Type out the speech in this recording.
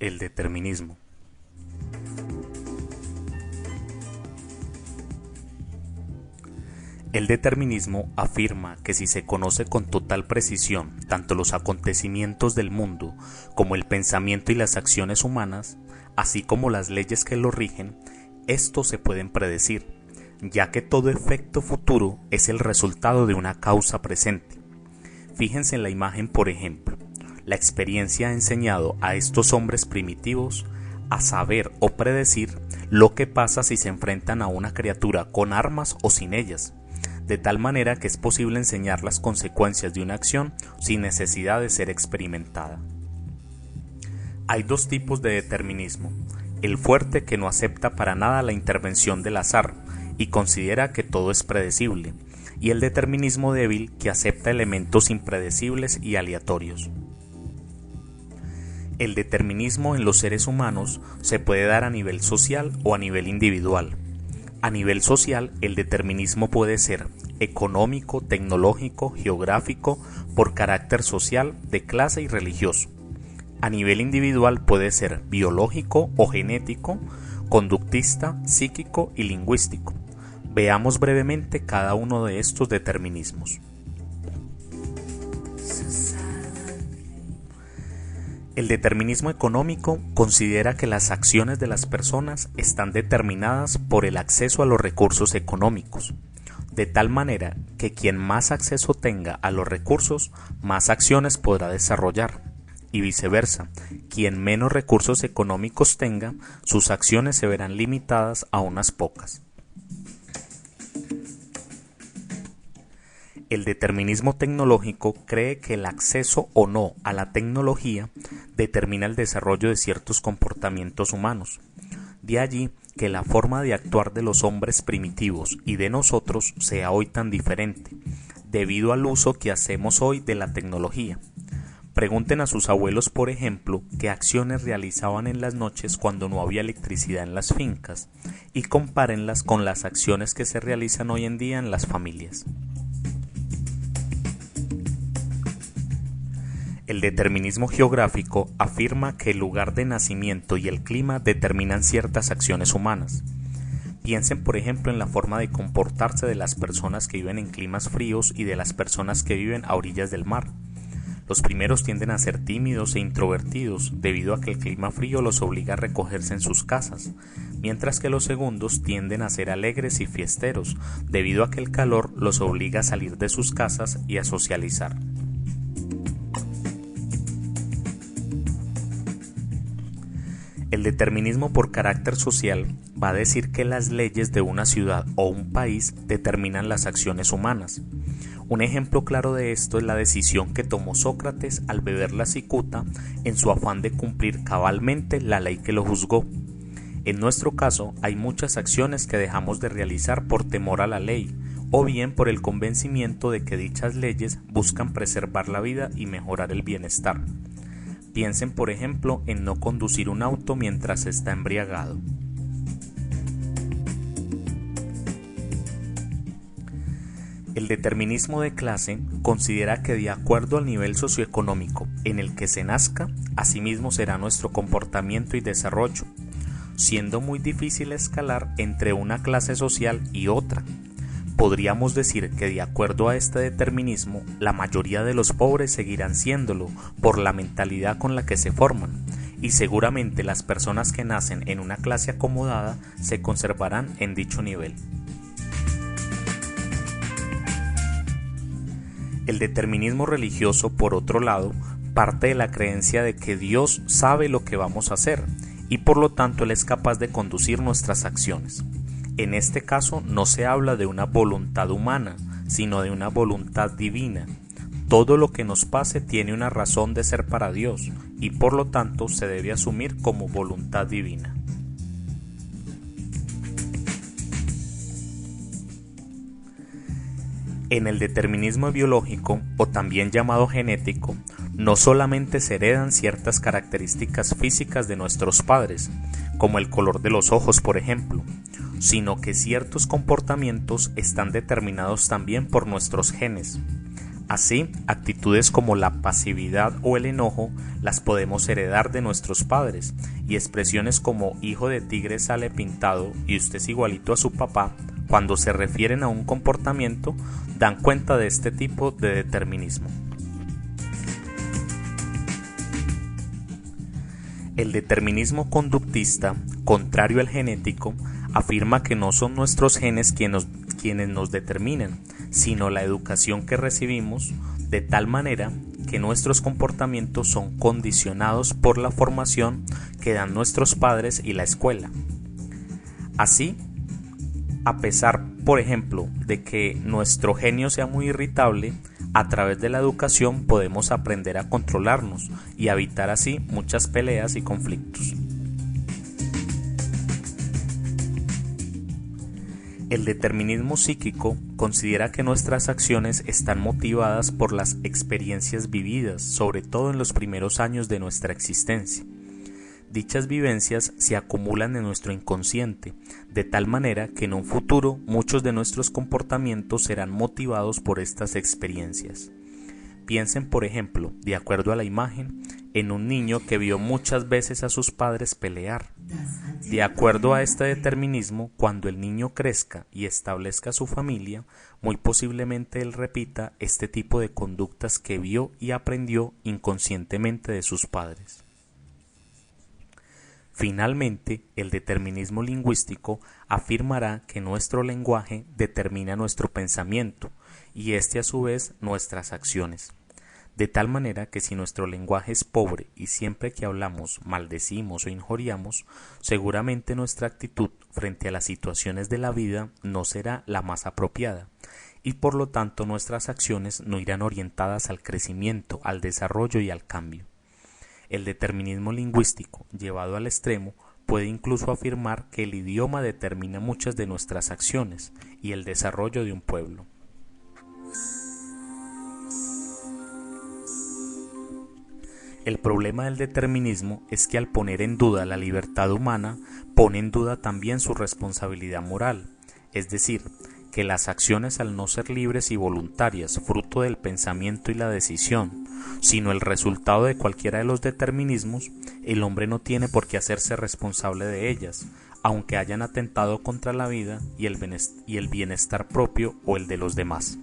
El determinismo. El determinismo afirma que si se conoce con total precisión tanto los acontecimientos del mundo como el pensamiento y las acciones humanas, así como las leyes que lo rigen, estos se pueden predecir, ya que todo efecto futuro es el resultado de una causa presente. Fíjense en la imagen, por ejemplo. La experiencia ha enseñado a estos hombres primitivos a saber o predecir lo que pasa si se enfrentan a una criatura con armas o sin ellas, de tal manera que es posible enseñar las consecuencias de una acción sin necesidad de ser experimentada. Hay dos tipos de determinismo: el fuerte, que no acepta para nada la intervención del azar y considera que todo es predecible, y el determinismo débil, que acepta elementos impredecibles y aleatorios. El determinismo en los seres humanos se puede dar a nivel social o a nivel individual. A nivel social, el determinismo puede ser económico, tecnológico, geográfico, por carácter social, de clase y religioso. A nivel individual puede ser biológico o genético, conductista, psíquico y lingüístico. Veamos brevemente cada uno de estos determinismos. El determinismo económico considera que las acciones de las personas están determinadas por el acceso a los recursos económicos, de tal manera que quien más acceso tenga a los recursos, más acciones podrá desarrollar, y viceversa, quien menos recursos económicos tenga, sus acciones se verán limitadas a unas pocas. El determinismo tecnológico cree que el acceso o no a la tecnología determina el desarrollo de ciertos comportamientos humanos. De allí que la forma de actuar de los hombres primitivos y de nosotros sea hoy tan diferente, debido al uso que hacemos hoy de la tecnología. Pregunten a sus abuelos, por ejemplo, qué acciones realizaban en las noches cuando no había electricidad en las fincas, y compárenlas con las acciones que se realizan hoy en día en las familias. El determinismo geográfico afirma que el lugar de nacimiento y el clima determinan ciertas acciones humanas. Piensen, por ejemplo, en la forma de comportarse de las personas que viven en climas fríos y de las personas que viven a orillas del mar. Los primeros tienden a ser tímidos e introvertidos debido a que el clima frío los obliga a recogerse en sus casas, mientras que los segundos tienden a ser alegres y fiesteros debido a que el calor los obliga a salir de sus casas y a socializar. El determinismo por carácter social va a decir que las leyes de una ciudad o un país determinan las acciones humanas. Un ejemplo claro de esto es la decisión que tomó Sócrates al beber la cicuta en su afán de cumplir cabalmente la ley que lo juzgó. En nuestro caso, hay muchas acciones que dejamos de realizar por temor a la ley, o bien por el convencimiento de que dichas leyes buscan preservar la vida y mejorar el bienestar. Piensen, por ejemplo, en no conducir un auto mientras está embriagado. El determinismo de clase considera que de acuerdo al nivel socioeconómico en el que se nazca, asimismo será nuestro comportamiento y desarrollo, siendo muy difícil escalar entre una clase social y otra. Podríamos decir que de acuerdo a este determinismo, la mayoría de los pobres seguirán siéndolo por la mentalidad con la que se forman, y seguramente las personas que nacen en una clase acomodada se conservarán en dicho nivel. El determinismo religioso, por otro lado, parte de la creencia de que Dios sabe lo que vamos a hacer, y por lo tanto Él es capaz de conducir nuestras acciones. En este caso no se habla de una voluntad humana, sino de una voluntad divina. Todo lo que nos pase tiene una razón de ser para Dios y por lo tanto se debe asumir como voluntad divina. En el determinismo biológico, o también llamado genético, no solamente se heredan ciertas características físicas de nuestros padres, como el color de los ojos, por ejemplo, sino que ciertos comportamientos están determinados también por nuestros genes. Así, actitudes como la pasividad o el enojo las podemos heredar de nuestros padres, y expresiones como hijo de tigre sale pintado y usted es igualito a su papá, cuando se refieren a un comportamiento, dan cuenta de este tipo de determinismo. El determinismo conductista, contrario al genético, afirma que no son nuestros genes quienes nos determinan, sino la educación que recibimos, de tal manera que nuestros comportamientos son condicionados por la formación que dan nuestros padres y la escuela. Así, a pesar, por ejemplo, de que nuestro genio sea muy irritable, a través de la educación podemos aprender a controlarnos y evitar así muchas peleas y conflictos. El determinismo psíquico considera que nuestras acciones están motivadas por las experiencias vividas, sobre todo en los primeros años de nuestra existencia. Dichas vivencias se acumulan en nuestro inconsciente, de tal manera que en un futuro muchos de nuestros comportamientos serán motivados por estas experiencias. Piensen, por ejemplo, de acuerdo a la imagen, en un niño que vio muchas veces a sus padres pelear. De acuerdo a este determinismo, cuando el niño crezca y establezca su familia, muy posiblemente él repita este tipo de conductas que vio y aprendió inconscientemente de sus padres. Finalmente, el determinismo lingüístico afirmará que nuestro lenguaje determina nuestro pensamiento y este a su vez nuestras acciones. De tal manera que si nuestro lenguaje es pobre y siempre que hablamos maldecimos o injuriamos, seguramente nuestra actitud frente a las situaciones de la vida no será la más apropiada y por lo tanto nuestras acciones no irán orientadas al crecimiento, al desarrollo y al cambio. El determinismo lingüístico, llevado al extremo, puede incluso afirmar que el idioma determina muchas de nuestras acciones y el desarrollo de un pueblo. El problema del determinismo es que al poner en duda la libertad humana, pone en duda también su responsabilidad moral, es decir, que las acciones al no ser libres y voluntarias, fruto del pensamiento y la decisión, sino el resultado de cualquiera de los determinismos, el hombre no tiene por qué hacerse responsable de ellas, aunque hayan atentado contra la vida y el bienestar propio o el de los demás.